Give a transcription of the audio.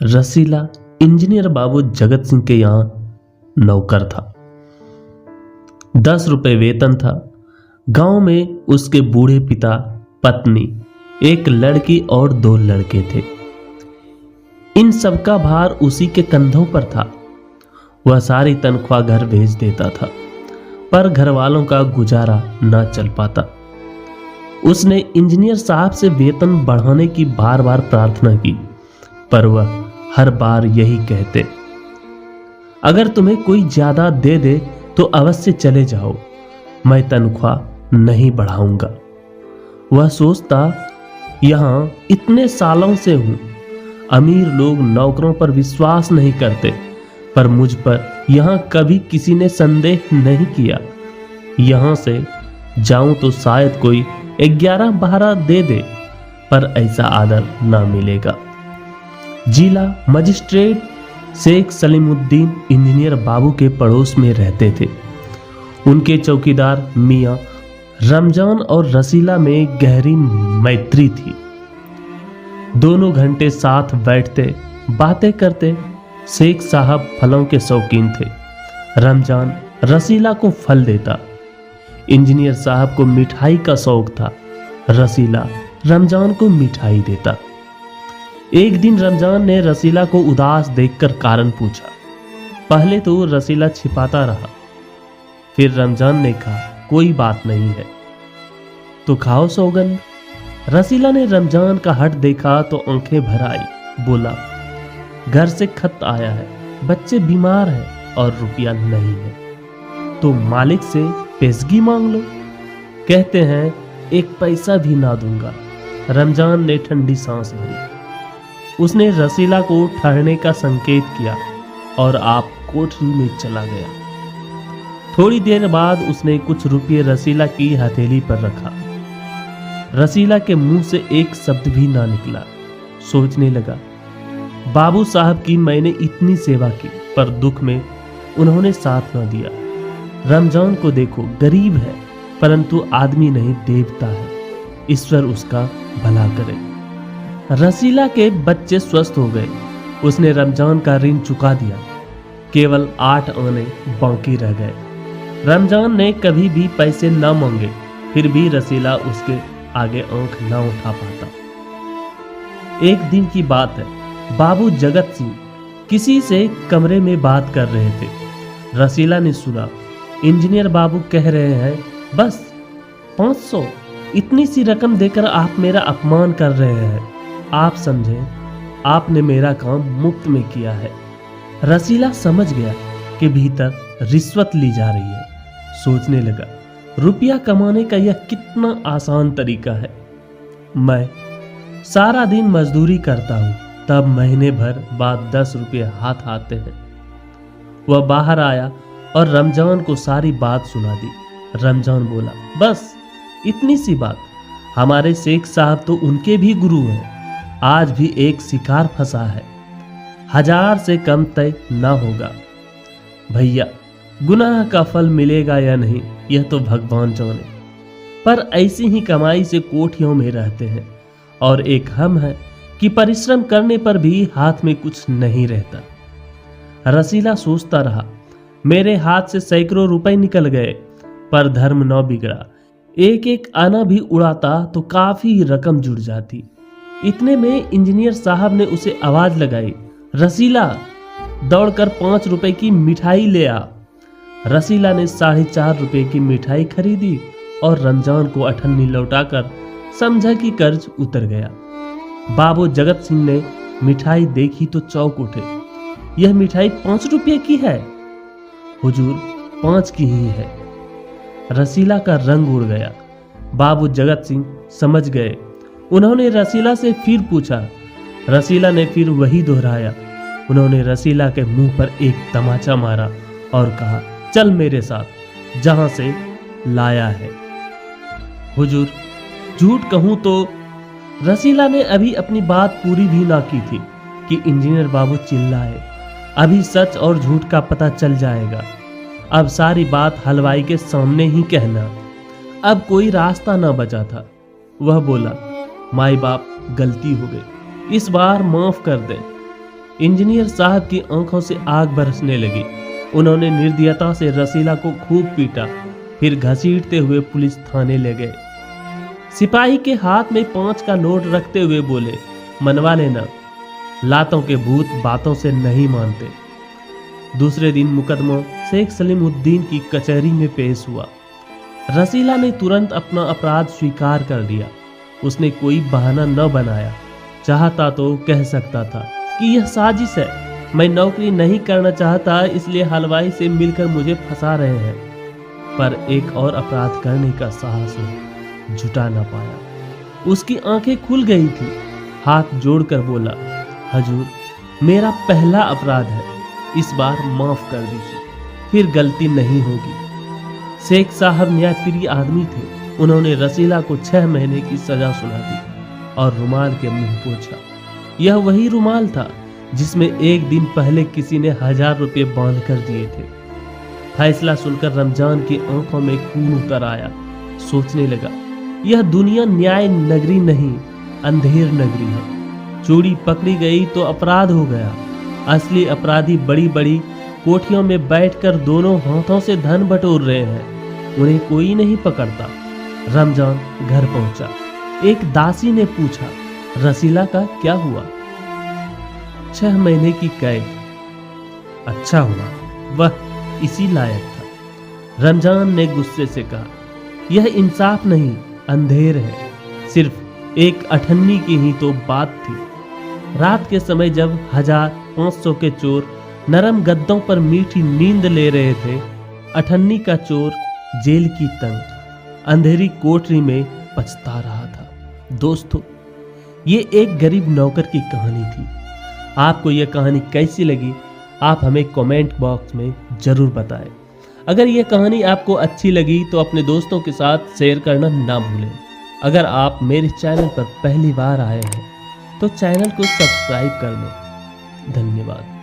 रसीला engineer बाबू जगत सिंह के यहाँ नौकर था। 10 रुपए वेतन था। गांव में उसके बूढ़े पिता, पत्नी, एक लड़की और 2 लड़के थे। इन सबका भार उसी के कंधों पर था। वह सारी तनख्वाह घर भेज देता था, पर घर वालों का गुजारा न चल पाता। उसने इंजीनियर साहब से वेतन बढ़ाने की बार बार प्रार्थना की, पर वह हर बार यही कहते, अगर तुम्हें कोई ज्यादा दे दे तो अवश्य चले जाओ, मैं तनख्वाह नहीं बढ़ाऊंगा। वह सोचता, यहां इतने सालों से हूं, अमीर लोग नौकरों पर विश्वास नहीं करते, पर मुझ पर यहां कभी किसी ने संदेह नहीं किया। यहां से जाऊं तो शायद कोई 11-12 दे दे, पर ऐसा आदर ना मिलेगा। जिला मजिस्ट्रेट शेख सलीमुद्दीन इंजीनियर बाबू के पड़ोस में रहते थे। उनके चौकीदार मियां रमजान और रसीला में गहरी मैत्री थी। दोनों घंटे साथ बैठते, बातें करते। शेख साहब फलों के शौकीन थे। रमजान रसीला को फल देता। इंजीनियर साहब को मिठाई का शौक था। रसीला रमजान को मिठाई देता। एक दिन रमजान ने रसीला को उदास देखकर कारण पूछा। पहले तो रसीला छिपाता रहा, फिर रमजान ने कहा, कोई बात नहीं है तो खाओ सौगंध। रसीला ने रमजान का हट देखा तो आंखें भर आई। बोला, घर से खत आया है, बच्चे बीमार हैं और रुपया नहीं है, तो मालिक से पेशगी मांग लो। कहते हैं 1 पैसा भी ना दूंगा। रमजान ने ठंडी सांस भरी। उसने रसीला को ठहरने का संकेत किया और आप कोठरी में चला गया। थोड़ी देर बाद उसने कुछ रुपये रसीला की हथेली पर रखा। रसीला के मुंह से एक शब्द भी ना निकला। सोचने लगा, बाबू साहब की मैंने इतनी सेवा की, पर दुख में उन्होंने साथ ना दिया। रमजान को देखो, गरीब है, परंतु आदमी नहीं देवता है। ईश्वर उसका भला करे। रसीला के बच्चे स्वस्थ हो गए। उसने रमजान का ऋण चुका दिया। केवल 8 आने बाकी रह गए। रमजान ने कभी भी पैसे न मांगे, फिर भी रसीला उसके आगे आंख न उठा पाता। एक दिन की बात है, बाबू जगत सिंह किसी से कमरे में बात कर रहे थे। रसीला ने सुना, इंजीनियर बाबू कह रहे हैं, बस 500, इतनी सी रकम देकर आप मेरा अपमान कर रहे हैं। आप समझें, आपने मेरा काम मुफ्त में किया है। रसीला समझ गया कि भीतर रिश्वत ली जा रही है। सोचने लगा, रुपया कमाने का यह कितना आसान तरीका है। मैं सारा दिन मजदूरी करता हूं, तब महीने भर बाद 10 रुपये हाथ आते हैं। वह बाहर आया और रमजान को सारी बात सुना दी। रमजान बोला, बस इतनी सी बात, हमारे शेख साहब तो उनके भी गुरु हैं। आज भी एक शिकार फंसा है, 1000 से कम तय ना होगा। भैया, गुनाह का फल मिलेगा या नहीं, यह तो भगवान जाने, पर ऐसी ही कमाई से कोठियों में रहते हैं। और एक हम है कि परिश्रम करने पर भी हाथ में कुछ नहीं रहता। रसीला सोचता रहा, मेरे हाथ से सैकड़ों रुपए निकल गए, पर धर्म न बिगड़ा। एक एक आना भी उड़ाता तो काफी रकम जुड़ जाती। इतने में इंजीनियर साहब ने उसे आवाज लगाई, रसीला, दौड़कर 5 रुपए की मिठाई ले आ। रसीला ने 4.5 रुपए की मिठाई खरीदी और रमजान को अठन्नी लौटाकर समझा कि कर्ज उतर गया। बाबू जगत सिंह ने मिठाई देखी तो चौंक उठे। यह मिठाई 5 रुपये की है। हुजूर, 5 की ही है। रसीला का रंग उड़ गया। बाबू जगत सिंह समझ गए। उन्होंने रसीला से फिर पूछा। रसीला ने फिर वही दोहराया। उन्होंने रसीला के मुंह पर एक तमाचा मारा और कहा, चल मेरे साथ, जहां से लाया है। हुजूर, झूठ कहूं तो रसीला ने अभी अपनी बात पूरी भी ना की थी कि इंजीनियर बाबू चिल्लाए, अभी सच और झूठ का पता चल जाएगा। अब सारी बात हलवाई के सामने ही कहना। अब कोई रास्ता ना बचा था। वह बोला, माई बाप, गलती हो गई, इस बार माफ कर दे। इंजीनियर साहब की आंखों से आग बरसने लगी। उन्होंने निर्दयता से रसीला को खूब पीटा, फिर घसीटते हुए पुलिस थाने ले गए। सिपाही के हाथ में 5 का नोट रखते हुए बोले, मनवा लेना, लातों के भूत बातों से नहीं मानते। दूसरे दिन मुकदमा शेख सलीमुद्दीन की कचहरी में पेश हुआ। रसीला ने तुरंत अपना अपराध स्वीकार कर लिया। उसने कोई बहाना न बनाया। चाहता तो कह सकता था कि यह साजिश है, मैं नौकरी नहीं करना चाहता, इसलिए हलवाई से मिलकर मुझे फंसा रहे हैं। पर एक और अपराध करने का साहस वो जुटा न पाया। उसकी आंखें खुल गई थी। हाथ जोड़कर बोला, हजूर, मेरा पहला अपराध है, इस बार माफ कर दीजिए, फिर गलती नहीं होगी। शेख साहब न्यायप्रिय आदमी थे। उन्होंने रसीला को 6 महीने की सजा सुना दी और रुमाल के मुंह पोंछा। यह वही रुमाल था जिसमें एक दिन पहले किसी ने 1000 रुपये बांध कर दिए थे। फैसला सुनकर रमजान की आंखों में खून उतर आया। सोचने लगा, यह दुनिया न्याय नगरी नहीं, अंधेर नगरी है। चोरी पकड़ी गई तो अपराध हो गया। असली अपराधी बड़ी बड़ी कोठियों में बैठकर दोनों हाथों से धन बटोर रहे हैं। उन्हें कोई नहीं पकड़ता। रमजान घर पहुंचा। एक दासी ने पूछा, रसीला का क्या हुआ? 6 महीने की कैद। अच्छा हुआ, वह इसी लायक था। रमजान ने गुस्से से कहा, यह इंसाफ नहीं, अंधेर है। सिर्फ एक अठन्नी की ही तो बात थी। रात के समय जब 1500 के चोर नरम गद्दों पर मीठी नींद ले रहे थे, अठन्नी का चोर जेल की तंग अंधेरी कोठरी में पछता रहा था। दोस्तों, ये एक गरीब नौकर की कहानी थी। आपको यह कहानी कैसी लगी, आप हमें कमेंट बॉक्स में जरूर बताएं। अगर यह कहानी आपको अच्छी लगी तो अपने दोस्तों के साथ शेयर करना ना भूलें। अगर आप मेरे चैनल पर पहली बार आए हैं तो चैनल को सब्सक्राइब कर लें। धन्यवाद।